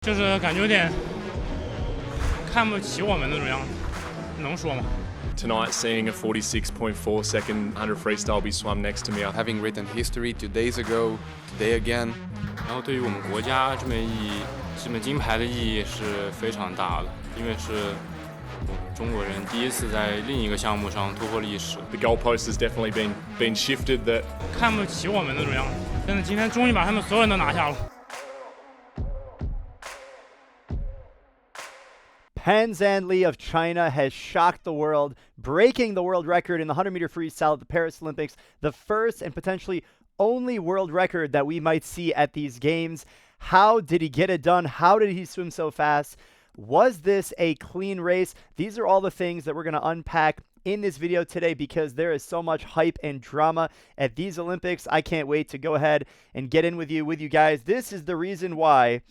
就是感觉有点看不起我们那种样子，能说吗？ Tonight, seeing a 46.4 second 100 freestyle be swum next to me, having written history 2 days ago, today again. 然后对于我们国家这枚金牌的意义是非常大的，因为是中国人第一次在另一个项目上突破历史。The goalpost has definitely been shifted. That 看不起我们那种样子，真的今天终于把他们所有人都拿下了。 Zhanle of China has shocked the world, breaking the world record in the 100-meter freestyle at the Paris Olympics, the first and potentially only world record that we might see at these games. How did he get it done? How did he swim so fast? Was this a clean race? These are all the things that we're going to unpack in this video today because there is so much hype and drama at these Olympics. I can't wait to go ahead and get in with you guys. This is the reason why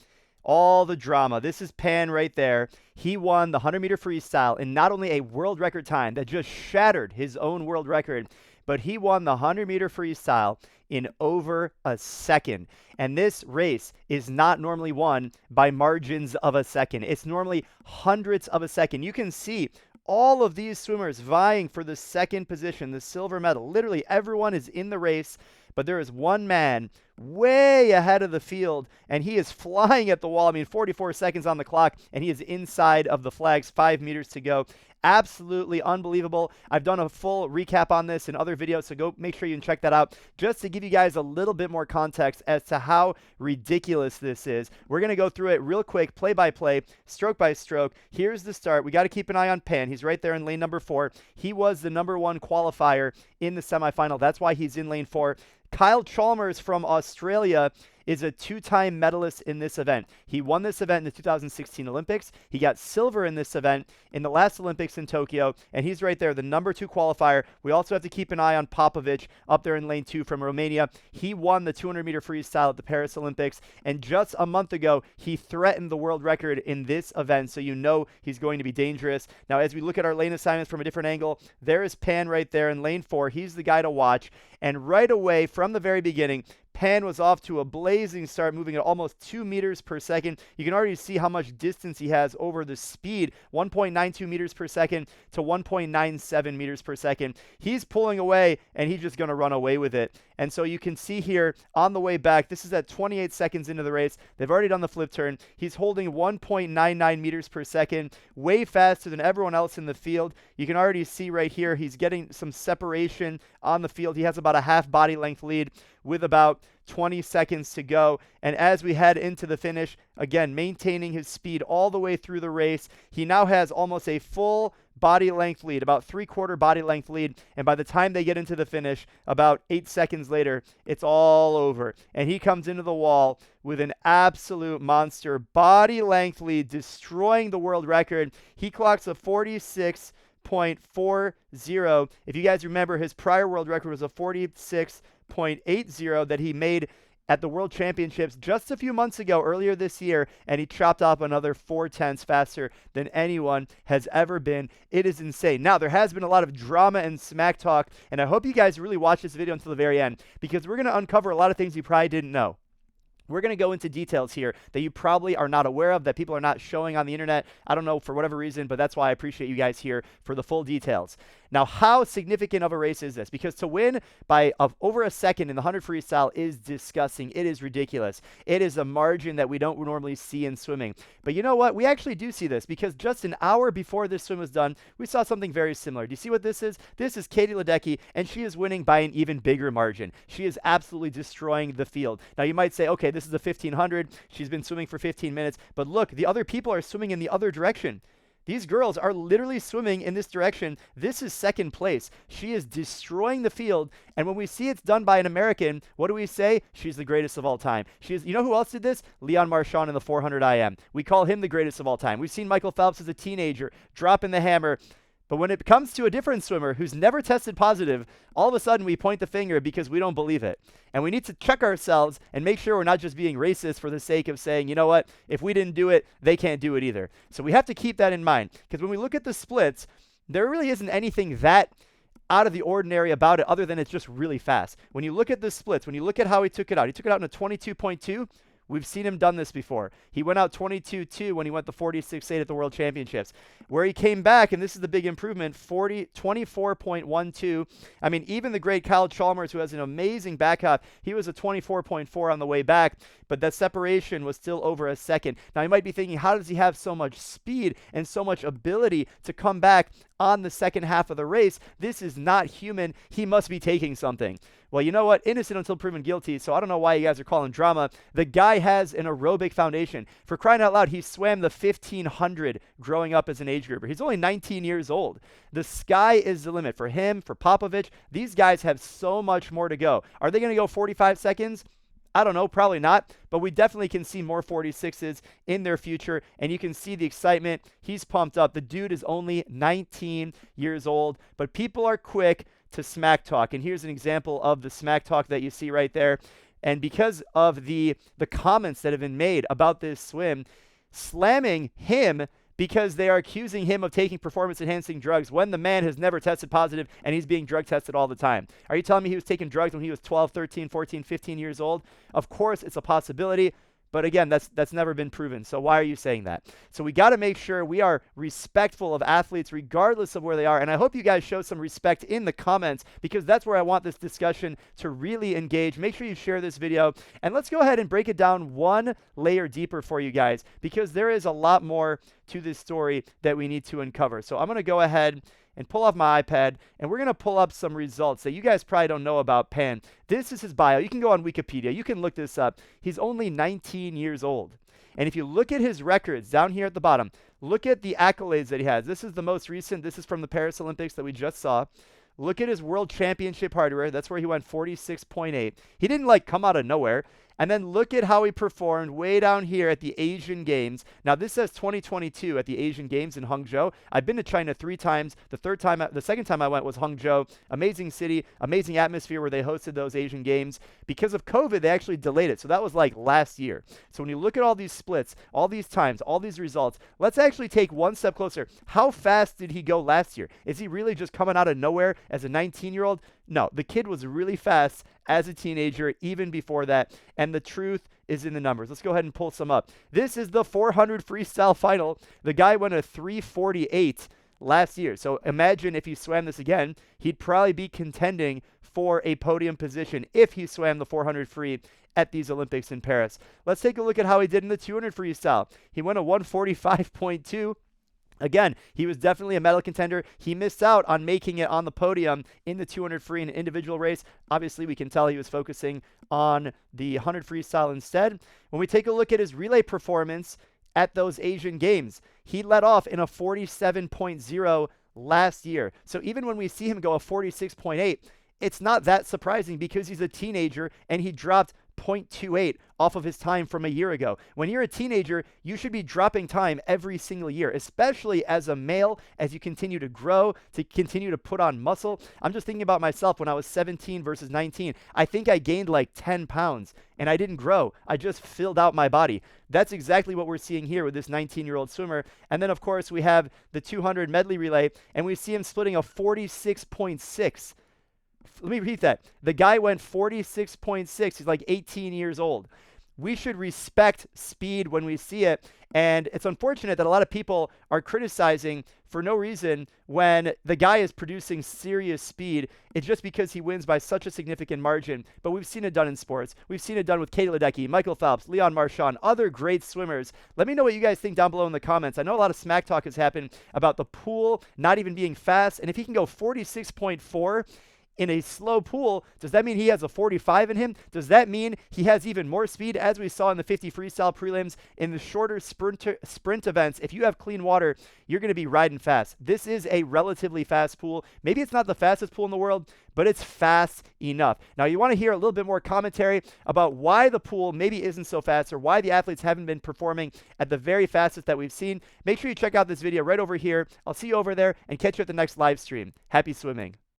all the drama. This is Pan right there. He won the 100-meter freestyle in not only a world record time that just shattered his own world record, but he won the 100-meter freestyle in over a second. And this race is not normally won by margins of a second. It's normally hundredths of a second. You can see all of these swimmers vying for the second position, the silver medal. Literally everyone is in the race, but there is one man way ahead of the field, and he is flying at the wall. I mean, 44 seconds on the clock, and he is inside of the flags, 5 meters to go. Absolutely unbelievable. I've done a full recap on this in other videos, so go make sure you can check that out just to give you guys a little bit more context as to how ridiculous this is. We're going to go through it real quick, play by play, stroke by stroke. Here's the start. We got to keep an eye on Pan. He's right there in lane number 4. He was the #1 qualifier in the semifinal. That's why he's in lane 4. Kyle Chalmers from Australia is a 2-time medalist in this event. He won this event in the 2016 Olympics. He got silver in this event in the last Olympics in Tokyo, and he's right there, the #2 qualifier. We also have to keep an eye on Popovic up there in lane 2 from Romania. He won the 200-meter freestyle at the Paris Olympics, and just a month ago, he threatened the world record in this event, so you know he's going to be dangerous. Now, as we look at our lane assignments from a different angle, there is Pan right there in lane 4. He's the guy to watch, and right away, from the very beginning, Pan was off to a blazing start, moving at almost 2 meters per second. You can already see how much distance he has over the speed, 1.92 meters per second to 1.97 meters per second. He's pulling away, and he's just going to run away with it. And so you can see here on the way back, this is at 28 seconds into the race. They've already done the flip turn. He's holding 1.99 meters per second, way faster than everyone else in the field. You can already see right here, he's getting some separation on the field. He has about a half body length lead with about 20 seconds to go. And as we head into the finish, again, maintaining his speed all the way through the race, he now has almost a full body length lead, about 3/4 body length lead. And by the time they get into the finish, about 8 seconds later, it's all over. And he comes into the wall with an absolute monster body length lead, destroying the world record. He clocks a 46.40. If you guys remember, his prior world record was a 46.80 that he made at the World Championships just a few months ago, earlier this year, and he chopped off another 4/10 faster than anyone has ever been. It is insane. Now, there has been a lot of drama and smack talk, and I hope you guys really watch this video until the very end, because we're going to uncover a lot of things you probably didn't know. We're going to go into details here that you probably are not aware of, that people are not showing on the internet. I don't know, for whatever reason, but that's why I appreciate you guys here for the full details. Now, how significant of a race is this? Because to win by over a second in the 100 freestyle is disgusting. It is ridiculous. It is a margin that we don't normally see in swimming. But you know what? We actually do see this, because just an hour before this swim was done, we saw something very similar. Do you see what this is? This is Katie Ledecky, and she is winning by an even bigger margin. She is absolutely destroying the field. Now, you might say, okay, this is a 1500. She's been swimming for 15 minutes. But look, the other people are swimming in the other direction. These girls are literally swimming in this direction. This is second place. She is destroying the field. And when we see it's done by an American, what do we say? She's the greatest of all time. You know who else did this? Leon Marchand in the 400 IM. We call him the greatest of all time. We've seen Michael Phelps as a teenager dropping the hammer. But when it comes to a different swimmer who's never tested positive, all of a sudden we point the finger because we don't believe it. And we need to check ourselves and make sure we're not just being racist for the sake of saying, you know what, if we didn't do it, they can't do it either. So we have to keep that in mind, because when we look at the splits, there really isn't anything that out of the ordinary about it other than it's just really fast. When you look at the splits, when you look at how he took it out in a 22.2, We've seen him done this before. He went out 22-2 when he went the 46.8 at the World Championships. Where he came back, and this is the big improvement, 24.12. I mean, even the great Kyle Chalmers, who has an amazing back half, he was a 24.4 on the way back, but that separation was still over a second. Now, you might be thinking, how does he have so much speed and so much ability to come back on the second half of the race? This is not human. He must be taking something. Well, you know what? Innocent until proven guilty, so I don't know why you guys are calling drama. The guy has an aerobic foundation. For crying out loud, he swam the 1500 growing up as an age grouper. He's only 19 years old. The sky is the limit for him, for Popovich. These guys have so much more to go. Are they going to go 45 seconds? I don't know, probably not, but we definitely can see more 46s in their future, and you can see the excitement. He's pumped up. The dude is only 19 years old, but people are quick to smack talk, and here's an example of the smack talk that you see right there. And because of the comments that have been made about this swim, slamming him because they are accusing him of taking performance-enhancing drugs when the man has never tested positive and he's being drug tested all the time. Are you telling me he was taking drugs when he was 12, 13, 14, 15 years old? Of course, it's a possibility. But again, that's never been proven. So why are you saying that? So we got to make sure we are respectful of athletes regardless of where they are. And I hope you guys show some respect in the comments, because that's where I want this discussion to really engage. Make sure you share this video. And let's go ahead and break it down one layer deeper for you guys, because there is a lot more to this story that we need to uncover. So I'm going to go ahead and pull off my iPad, and we're going to pull up some results that you guys probably don't know about Pan. This is his bio. You can go on Wikipedia. You can look this up. He's only 19 years old. And if you look at his records down here at the bottom, look at the accolades that he has. This is the most recent. This is from the Paris Olympics that we just saw. Look at his World Championship hardware. That's where he went 46.8. He didn't come out of nowhere. And then look at how he performed way down here at the Asian Games. Now, this says 2022 at the Asian Games in Hangzhou. I've been to China 3 times. The second time I went was Hangzhou. Amazing city, amazing atmosphere where they hosted those Asian Games. Because of COVID, they actually delayed it. So that was last year. So when you look at all these splits, all these times, all these results, let's actually take one step closer. How fast did he go last year? Is he really just coming out of nowhere as a 19-year-old? No, the kid was really fast as a teenager, even before that. And the truth is in the numbers. Let's go ahead and pull some up. This is the 400 freestyle final. The guy went a 3:48 last year. So imagine if he swam this again, he'd probably be contending for a podium position if he swam the 400 free at these Olympics in Paris. Let's take a look at how he did in the 200 freestyle. He went a 1:45.2. Again, he was definitely a medal contender. He missed out on making it on the podium in the 200 free in an individual race. Obviously, we can tell he was focusing on the 100 freestyle instead. When we take a look at his relay performance at those Asian Games, he led off in a 47.0 last year. So even when we see him go a 46.8, it's not that surprising because he's a teenager and he dropped 0.28 off of his time from a year ago. When you're a teenager, you should be dropping time every single year, especially as a male, as you continue to grow, to continue to put on muscle. I'm just thinking about myself when I was 17 versus 19. I think I gained 10 pounds and I didn't grow. I just filled out my body. That's exactly what we're seeing here with this 19-year-old swimmer. And then, of course, we have the 200 medley relay, and we see him splitting a 46.6. Let me repeat that. The guy went 46.6. He's 18 years old. We should respect speed when we see it. And it's unfortunate that a lot of people are criticizing for no reason when the guy is producing serious speed. It's just because he wins by such a significant margin. But we've seen it done in sports. We've seen it done with Katie Ledecky, Michael Phelps, Leon Marchand, other great swimmers. Let me know what you guys think down below in the comments. I know a lot of smack talk has happened about the pool not even being fast. And if he can go 46.4 in a slow pool, does that mean he has a 45 in him? Does that mean he has even more speed, as we saw in the 50 freestyle prelims? In the shorter sprint events, if you have clean water, you're going to be riding fast. This is a relatively fast pool. Maybe it's not the fastest pool in the world, but it's fast enough. Now, you want to hear a little bit more commentary about why the pool maybe isn't so fast, or why the athletes haven't been performing at the very fastest that we've seen. Make sure you check out this video right over here. I'll see you over there and catch you at the next live stream. Happy swimming.